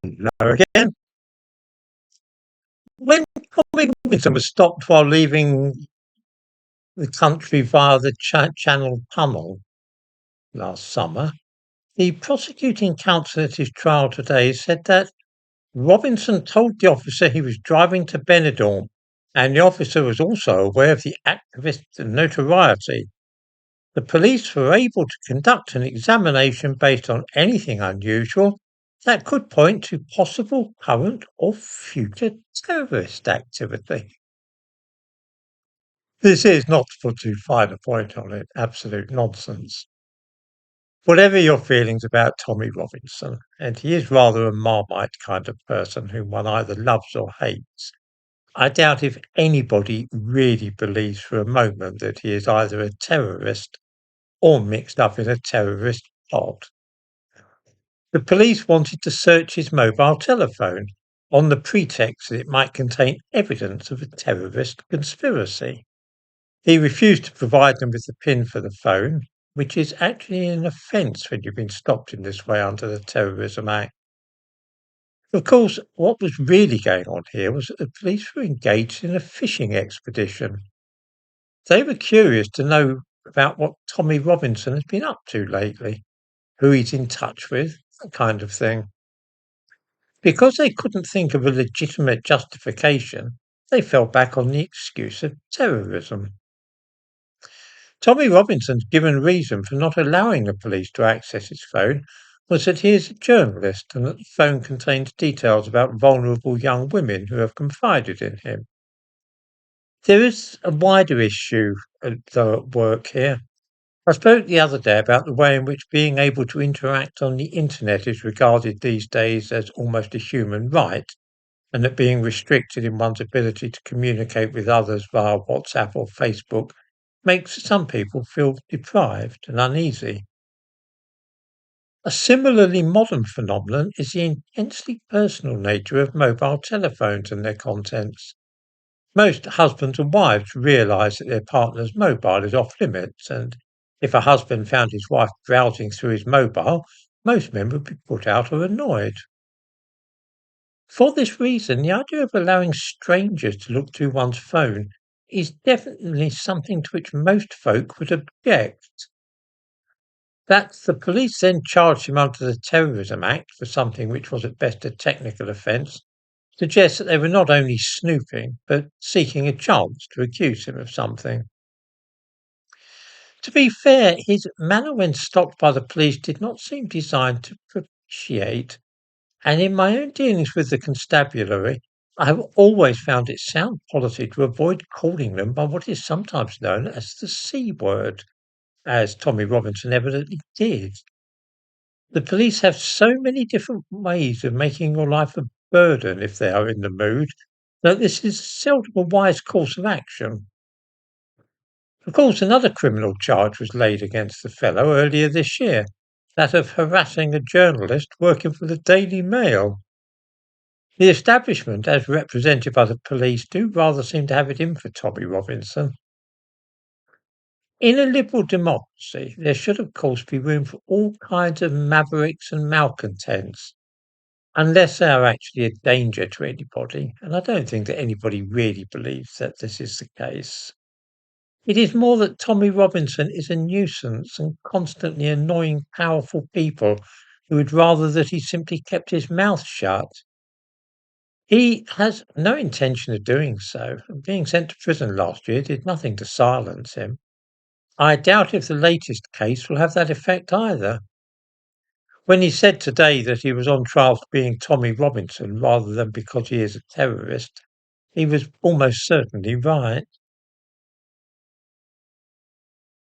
No again. When Tommy Robinson was stopped while leaving the country via the Channel Tunnel last summer, the prosecuting counsel at his trial today said that Robinson told the officer he was driving to Benidorm, and the officer was also aware of the activist's notoriety. The police were able to conduct an examination based on anything unusual that could point to possible current or future terrorist activity. This is, not to put too fine a point on it, absolute nonsense. Whatever your feelings about Tommy Robinson, and he is rather a Marmite kind of person whom one either loves or hates, I doubt if anybody really believes for a moment that he is either a terrorist or mixed up in a terrorist plot. The police wanted to search his mobile telephone on the pretext that it might contain evidence of a terrorist conspiracy. He refused to provide them with the PIN for the phone, which is actually an offence when you've been stopped in this way under the Terrorism Act. Of course, what was really going on here was that the police were engaged in a fishing expedition. They were curious to know about what Tommy Robinson has been up to lately, who he's in touch with, that kind of thing. Because they couldn't think of a legitimate justification, they fell back on the excuse of terrorism. Tommy Robinson's given reason for not allowing the police to access his phone was that he is a journalist and that the phone contains details about vulnerable young women who have confided in him. There is a wider issue at work here. I spoke the other day about the way in which being able to interact on the internet is regarded these days as almost a human right, and that being restricted in one's ability to communicate with others via WhatsApp or Facebook makes some people feel deprived and uneasy. A similarly modern phenomenon is the intensely personal nature of mobile telephones and their contents. Most husbands and wives realise that their partner's mobile is off limits, and if a husband found his wife browsing through his mobile, most men would be put out or annoyed. For this reason, the idea of allowing strangers to look through one's phone is definitely something to which most folk would object. That the police then charged him under the Terrorism Act for something which was at best a technical offence suggests that they were not only snooping, but seeking a chance to accuse him of something. To be fair, his manner when stopped by the police did not seem designed to propitiate, and in my own dealings with the constabulary, I have always found it sound policy to avoid calling them by what is sometimes known as the C word, as Tommy Robinson evidently did. The police have so many different ways of making your life a burden if they are in the mood, that this is seldom a wise course of action. Of course, another criminal charge was laid against the fellow earlier this year, that of harassing a journalist working for the Daily Mail. The establishment, as represented by the police, do rather seem to have it in for Tommy Robinson. In a liberal democracy, there should, of course, be room for all kinds of mavericks and malcontents, unless they are actually a danger to anybody, and I don't think that anybody really believes that this is the case. It is more that Tommy Robinson is a nuisance and constantly annoying powerful people who would rather that he simply kept his mouth shut. He has no intention of doing so, and being sent to prison last year did nothing to silence him. I doubt if the latest case will have that effect either. When he said today that he was on trial for being Tommy Robinson rather than because he is a terrorist, he was almost certainly right.